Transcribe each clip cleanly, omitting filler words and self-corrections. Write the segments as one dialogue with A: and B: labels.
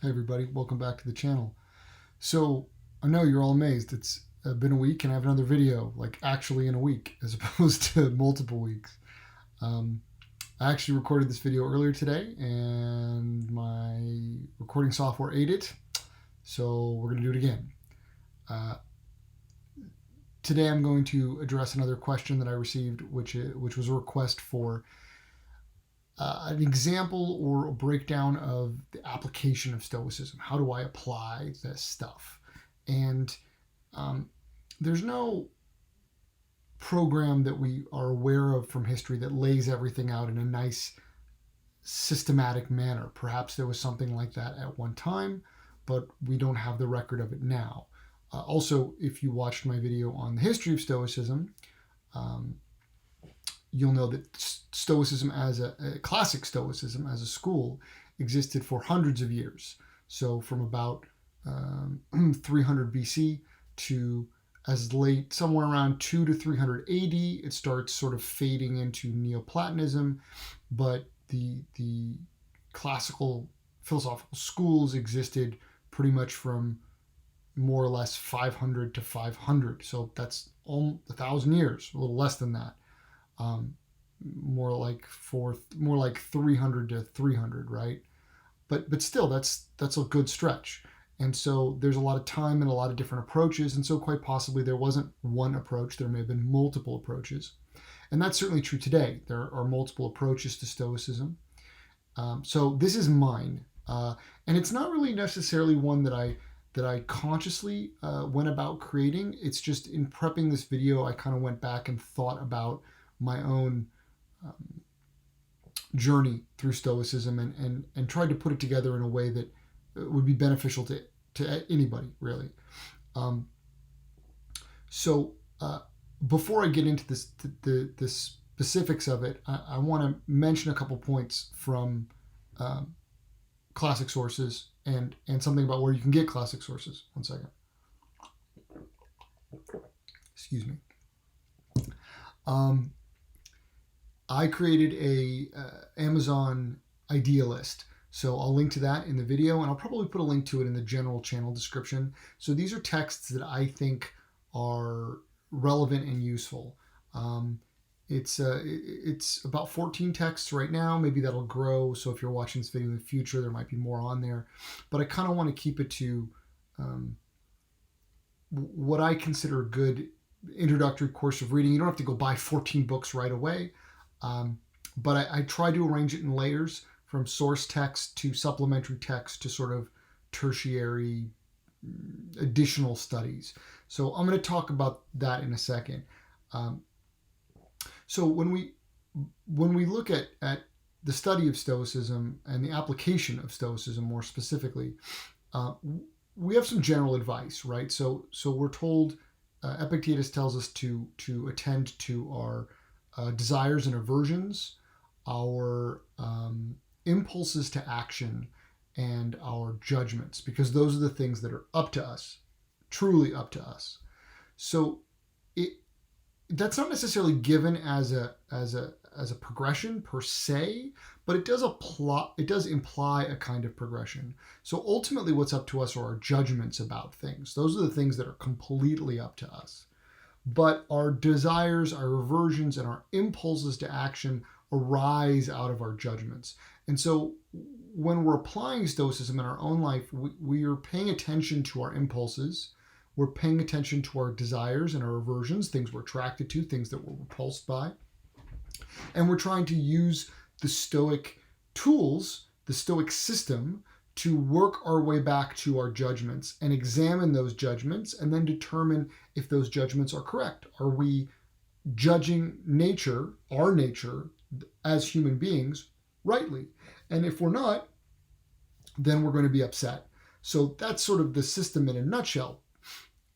A: Hey everybody, welcome back to the channel. So I know you're all amazed. It's been a week and I have another video, like actually in a week, as opposed to multiple weeks. Um, I actually recorded this video earlier today and my recording software ate it, so we're going to do it again. Uh, Today I'm going to address another question that I received, which was a request for an example or a breakdown of the application of Stoicism. How do I apply this stuff? And um, there's no program that we are aware of from history that lays everything out in a nice, systematic manner. Perhaps there was something like that at one time, but we don't have the record of it now. Also, if you watched my video on the history of Stoicism, you'll know that Stoicism as a classic Stoicism as a school existed for hundreds of years. So from about 300 BC to as late, somewhere around 2 to 300 AD, it starts sort of fading into Neoplatonism, but the classical philosophical schools existed pretty much from more or less 500 to 500. So that's almost 1,000 years, a little less than that. More like 300 to 300, right? But still, that's a good stretch. And so there's a lot of time and a lot of different approaches, and so quite possibly there wasn't one approach. There may have been multiple approaches, and that's certainly true today. There are multiple approaches to Stoicism. So this is mine, and it's not really necessarily one that I consciously went about creating. It's just in prepping this video, I kind of went back and thought about my own journey through Stoicism and tried to put it together in a way that would be beneficial to anybody, really. So before I get into the specifics of it, I want to mention a couple points from classic sources and something about where you can get classic sources. One second. Excuse me. I created a Amazon idea list. So I'll link to that in the video, and I'll probably put a link to it in the general channel description. So these are texts that I think are relevant and useful. It's about 14 texts right now. Maybe that'll grow. So if you're watching this video in the future, there might be more on there. But I kind of want to keep it to what I consider a good introductory course of reading. You don't have to go buy 14 books right away. But I try to arrange it in layers, from source text to supplementary text to sort of tertiary additional studies. So I'm going to talk about that in a second. So when we look at the study of Stoicism and the application of Stoicism more specifically, we have some general advice, right? So we're told, Epictetus tells us to attend to our desires and aversions, our impulses to action, and our judgments, because those are the things that are up to us, truly up to us. So that's not necessarily given as a progression per se, but it does imply a kind of progression. So ultimately what's up to us are our judgments about things. Those are the things that are completely up to us. But our desires, our aversions, and our impulses to action arise out of our judgments. And so when we're applying Stoicism in our own life, we are paying attention to our impulses. We're paying attention to our desires and our aversions, things we're attracted to, things that we're repulsed by. And we're trying to use the Stoic tools, the Stoic system, to work our way back to our judgments and examine those judgments and then determine if those judgments are correct. Are we judging nature, our nature, as human beings rightly? And if we're not, then we're going to be upset. So that's sort of the system in a nutshell.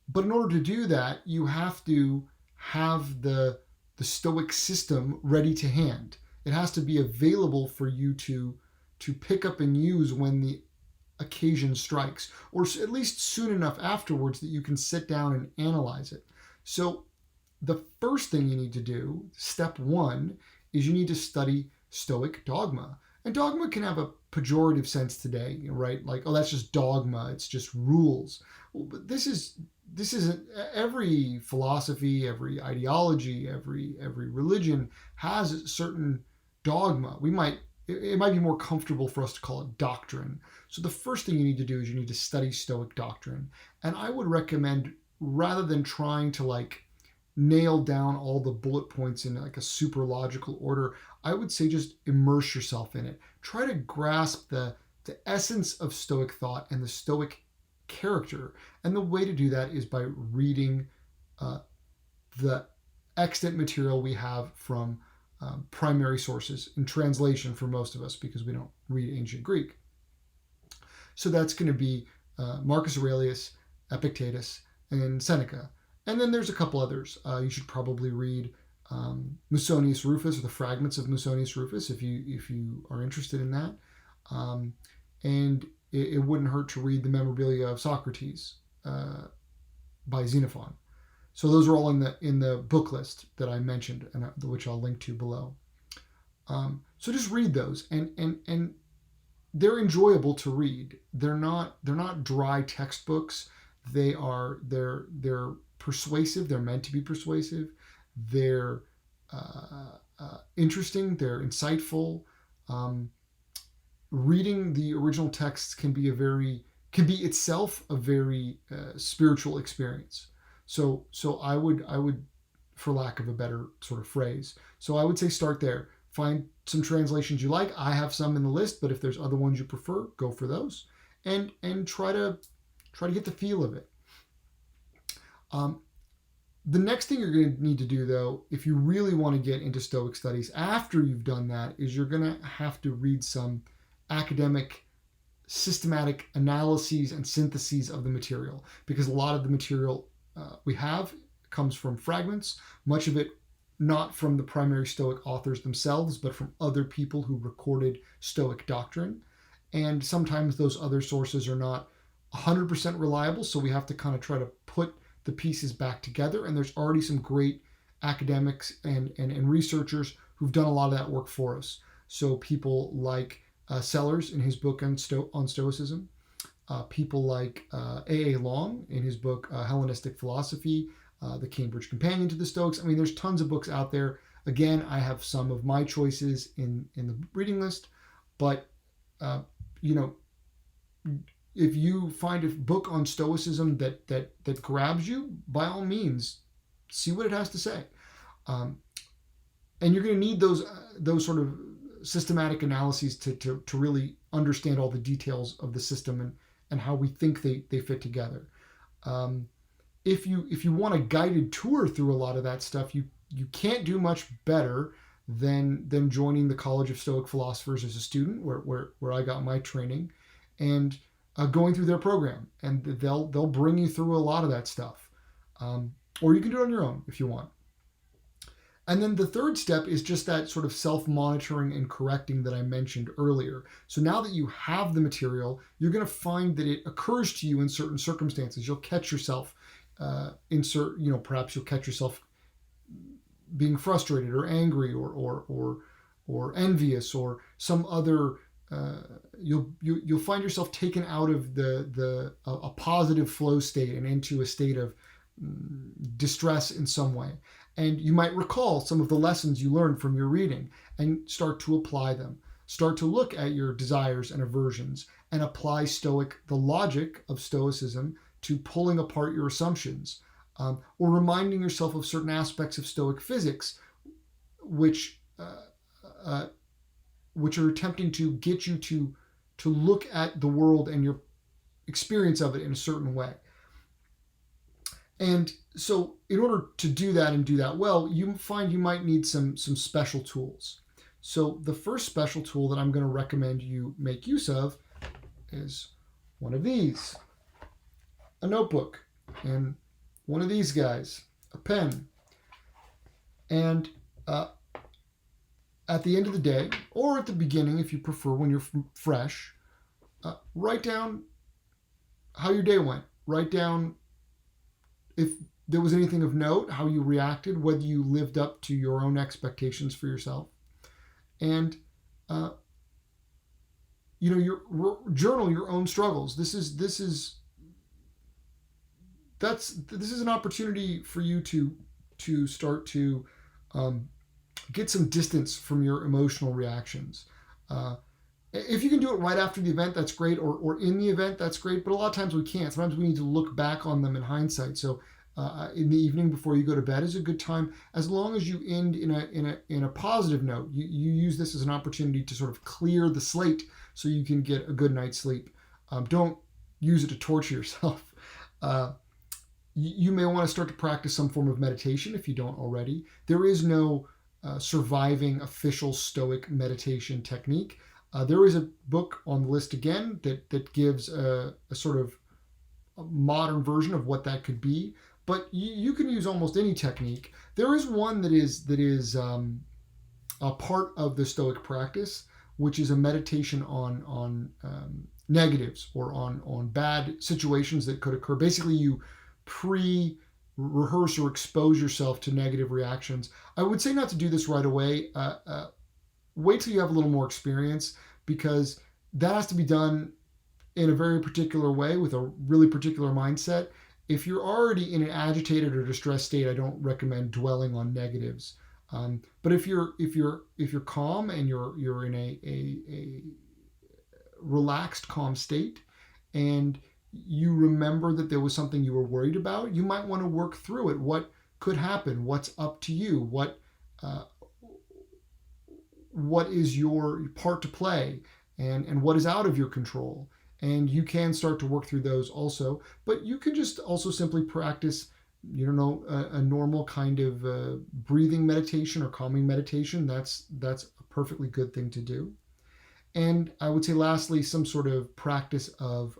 A: But in order to do that, you have to have the Stoic system ready to hand. It has to be available for you to pick up and use when the occasion strikes, or at least soon enough afterwards that you can sit down and analyze it. So the first thing you need to do, step one, is you need to study Stoic dogma. And dogma can have a pejorative sense today, right? Like, oh, that's just dogma. It's just rules. Well, but this isn't every philosophy, every ideology, every religion has a certain dogma. It might be more comfortable for us to call it doctrine. So the first thing you need to do is you need to study Stoic doctrine. And I would recommend, rather than trying to like nail down all the bullet points in like a super logical order, I would say just immerse yourself in it. Try to grasp the essence of Stoic thought and the Stoic character. And the way to do that is by reading the extant material we have from primary sources in translation for most of us, because we don't read ancient Greek. So that's going to be Marcus Aurelius, Epictetus, and Seneca. And then there's a couple others. You should probably read Musonius Rufus, or the fragments of Musonius Rufus, if you are interested in that. And it wouldn't hurt to read the Memorabilia of Socrates by Xenophon. So those are all in the book list that I mentioned, and which I'll link to below. So just read those, and they're enjoyable to read. They're not dry textbooks. They're persuasive. They're meant to be persuasive. They're interesting. They're insightful. Reading the original texts can be itself a very spiritual experience. So I would, for lack of a better sort of phrase, so I would say start there. Find some translations you like. I have some in the list, but if there's other ones you prefer, go for those, and try to get the feel of it. The next thing you're going to need to do, though, if you really want to get into Stoic studies after you've done that, is you're going to have to read some academic, systematic analyses and syntheses of the material, because a lot of the material we have comes from fragments, much of it not from the primary Stoic authors themselves, but from other people who recorded Stoic doctrine. And sometimes those other sources are not 100% reliable, so we have to kind of try to put the pieces back together. And there's already some great academics and researchers who've done a lot of that work for us. So people like Sellers in his book on Stoicism, people like A.A. Long in his book Hellenistic Philosophy, the Cambridge Companion to the Stoics. I mean, there's tons of books out there. Again, I have some of my choices in the reading list, but if you find a book on Stoicism that grabs you, by all means, see what it has to say. And you're going to need those sort of systematic analyses to really understand all the details of the system and how we think they fit together. If you want a guided tour through a lot of that stuff, you can't do much better than joining the College of Stoic Philosophers as a student, where I got my training, and going through their program, and they'll bring you through a lot of that stuff. Or you can do it on your own if you want. And then the third step is just that sort of self-monitoring and correcting that I mentioned earlier. So now that you have the material, you're going to find that it occurs to you in certain circumstances. You'll catch yourself perhaps you'll catch yourself being frustrated or angry or envious or some other. You'll find yourself taken out of a positive flow state and into a state of distress in some way. And you might recall some of the lessons you learned from your reading and start to apply them. Start to look at your desires and aversions and apply the logic of Stoicism to pulling apart your assumptions, or reminding yourself of certain aspects of Stoic physics, which are attempting to get you to look at the world and your experience of it in a certain way. And so in order to do that and do that well, you find you might need some special tools. So the first special tool that I'm going to recommend you make use of is one of these, a notebook, and one of these guys, a pen. And at the end of the day, or at the beginning if you prefer, when you're fresh, write down how your day went. Write down if there was anything of note, how you reacted, whether you lived up to your own expectations for yourself. And journal your own struggles. This is an opportunity for you to start to um, get some distance from your emotional reactions. Uh, if you can do it right after the event, that's great, or in the event, that's great. But a lot of times we can't. Sometimes we need to look back on them in hindsight. So in the evening before you go to bed is a good time, as long as you end in a positive note. You use this as an opportunity to sort of clear the slate so you can get a good night's sleep. Don't use it to torture yourself. Uh, you may want to start to practice some form of meditation if you don't already. There is no surviving official Stoic meditation technique. There is a book on the list again that gives a sort of a modern version of what that could be, but you can use almost any technique. There is one that is a part of the Stoic practice, which is a meditation on negatives or on bad situations that could occur. Basically, you rehearse or expose yourself to negative reactions. I would say not to do this right away. Wait till you have a little more experience, because that has to be done in a very particular way with a really particular mindset. If you're already in an agitated or distressed state, I don't recommend dwelling on negatives. But if you're calm and you're in a relaxed, calm state, and you remember that there was something you were worried about, you might want to work through it. What could happen? What's up to you? What is your part to play, and what is out of your control? And you can start to work through those also. But you can just also simply practice, a normal kind of breathing meditation or calming meditation. That's a perfectly good thing to do. And I would say, lastly, some sort of practice of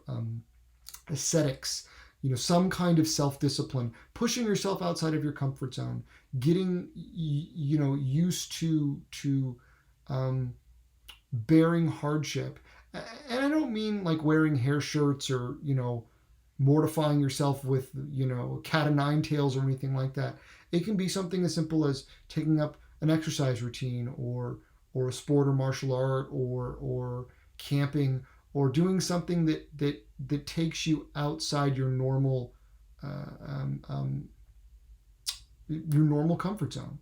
A: ascetics, some kind of self-discipline, pushing yourself outside of your comfort zone, getting used to bearing hardship. And I don't mean like wearing hair shirts or mortifying yourself with cat o' nine tails or anything like that. It can be something as simple as taking up an exercise routine, or a sport or martial art, or camping, or doing something that takes you outside your normal comfort zone.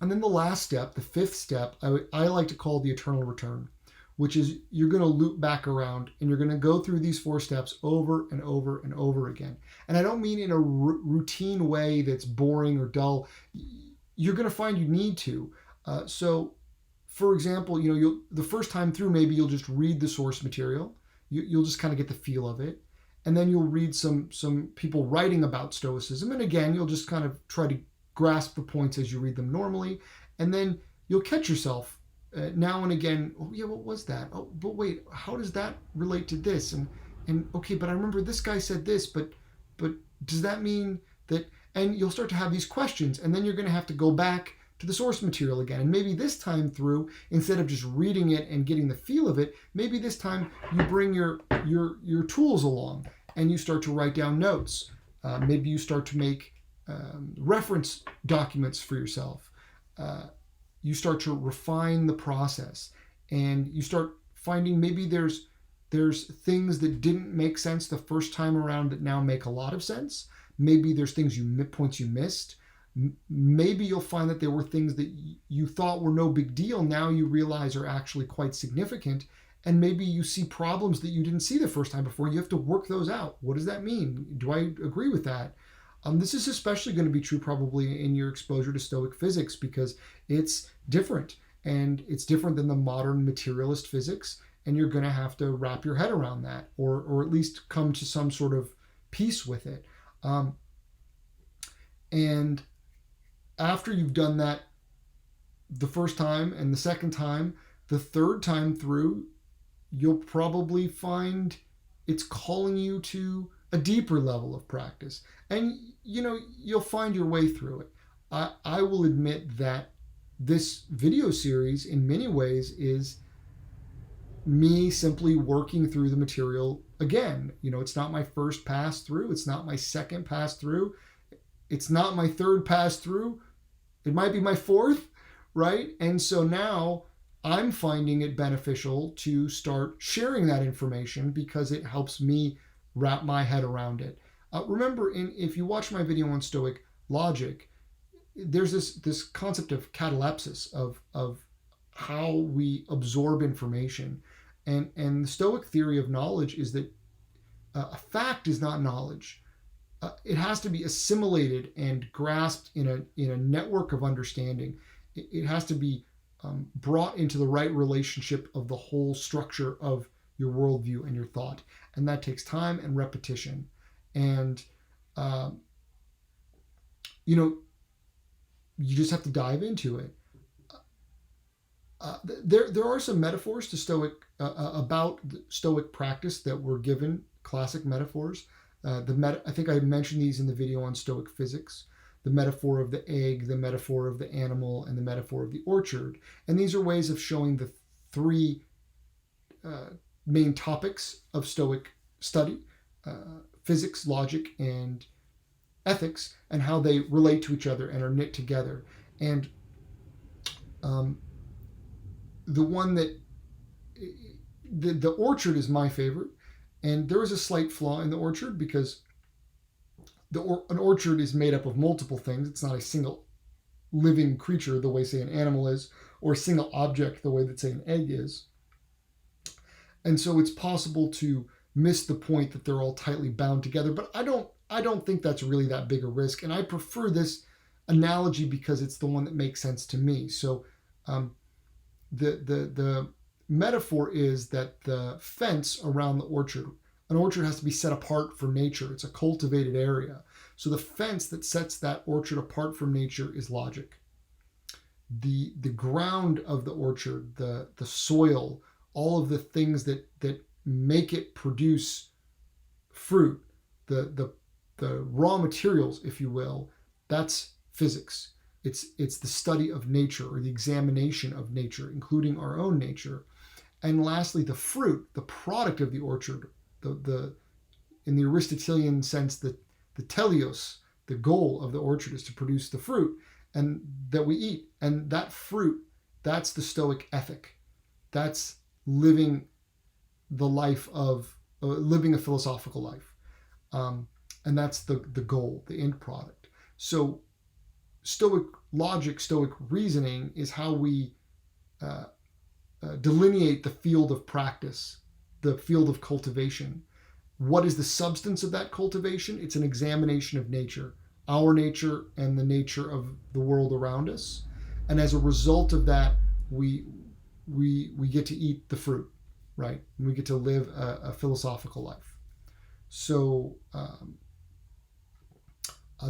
A: And then the last step, the fifth step, I like to call the eternal return, which is you're going to loop back around and you're going to go through these 4 steps over and over and over again. And I don't mean in a routine way that's boring or dull. You're going to find you need to. So, for example, the first time through, maybe you'll just read the source material. You'll just kind of get the feel of it. And then you'll read some people writing about Stoicism. And again, you'll just kind of try to grasp the points as you read them normally. And then you'll catch yourself now and again. Oh yeah, what was that? Oh, but wait, how does that relate to this? And okay, but I remember this guy said this, but does that mean that? And you'll start to have these questions, and then you're going to have to go back to the source material again. And maybe this time through, instead of just reading it and getting the feel of it, maybe this time you bring your tools along and you start to write down notes. Maybe you start to make reference documents for yourself. You start to refine the process, and you start finding maybe there's things that didn't make sense the first time around that now make a lot of sense. Maybe there's points you missed. Maybe you'll find that there were things that you thought were no big deal, now you realize are actually quite significant. And maybe you see problems that you didn't see the first time before. You have to work those out. What does that mean? Do I agree with that? This is especially going to be true probably in your exposure to Stoic physics, because it's different, and it's different than the modern materialist physics, and you're going to have to wrap your head around that, or at least come to some sort of peace with it. And after you've done that the first time and the second time, the third time through, you'll probably find it's calling you to a deeper level of practice. And, you'll find your way through it. I will admit that this video series, in many ways, is me simply working through the material again. It's not my first pass through. It's not my second pass through. It's not my third pass through. It might be my fourth, right? And so now I'm finding it beneficial to start sharing that information because it helps me wrap my head around it. Remember, if you watch my video on Stoic logic, there's this concept of catalepsis, of how we absorb information, and the Stoic theory of knowledge is that a fact is not knowledge. It has to be assimilated and grasped in a network of understanding. It has to be brought into the right relationship of the whole structure of your worldview and your thought, and that takes time and repetition. And you know, you just have to dive into it. There are some metaphors to Stoic about the Stoic practice that were given, classic metaphors. I think I mentioned these in the video on Stoic physics. The metaphor of the egg, the metaphor of the animal, and the metaphor of the orchard. And these are ways of showing the three main topics of Stoic study: physics, logic, and ethics, and how they relate to each other and are knit together. And the one that the orchard is my favorite, and there is a slight flaw in the orchard because an orchard is made up of multiple things. It's not a single living creature the way, say, an animal is, or a single object the way that, say, an egg is. And so it's possible to miss the point that they're all tightly bound together. But I don't think that's really that big a risk. And I prefer this analogy because it's the one that makes sense to me. So the metaphor is that the fence around the orchard, an orchard has to be set apart from nature. It's a cultivated area. So the fence that sets that orchard apart from nature is logic. The ground of the orchard, the soil, all of the things that make it produce fruit, the raw materials, if you will, that's physics. It's the study of nature, or the examination of nature, including our own nature. And lastly, the fruit, the product of the orchard, the in the Aristotelian sense, the teleos, the goal of the orchard is to produce the fruit and that we eat. And that fruit, that's the Stoic ethic. That's living the life of living a philosophical life. And that's the goal, the end product. So Stoic logic, Stoic reasoning is how we delineate the field of practice, the field of cultivation. What is the substance of that cultivation? It's an examination of nature, our nature and the nature of the world around us. And as a result of that, we get to eat the fruit, right? And we get to live a philosophical life. So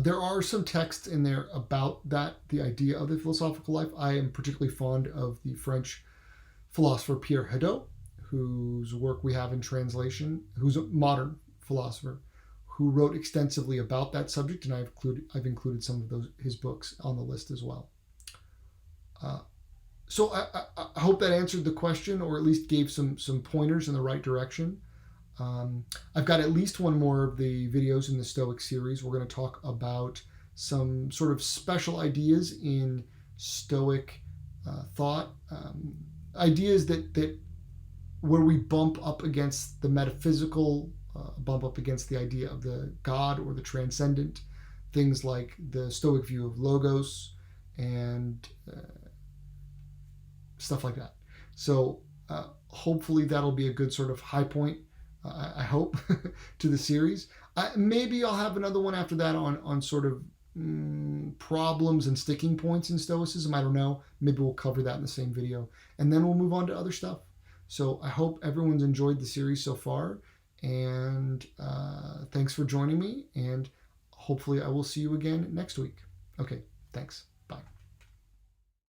A: there are some texts in there about that, the idea of the philosophical life. I am particularly fond of the French philosopher Pierre Hadot, whose work we have in translation, who's a modern philosopher, who wrote extensively about that subject, and I've included some of his books on the list as well. So I hope that answered the question, or at least gave some pointers in the right direction. I've got at least one more of the videos in the Stoic series. We're going to talk about some sort of special ideas in Stoic thought, ideas that where we bump up against the metaphysical, bump up against the idea of the God or the transcendent, things like the Stoic view of logos and stuff like that. So hopefully that'll be a good sort of high point, I hope, to the series. Maybe I'll have another one after that on sort of problems and sticking points in Stoicism. I don't know. Maybe we'll cover that in the same video. And then we'll move on to other stuff. So I hope everyone's enjoyed the series so far. And thanks for joining me. And hopefully I will see you again next week. Okay, thanks.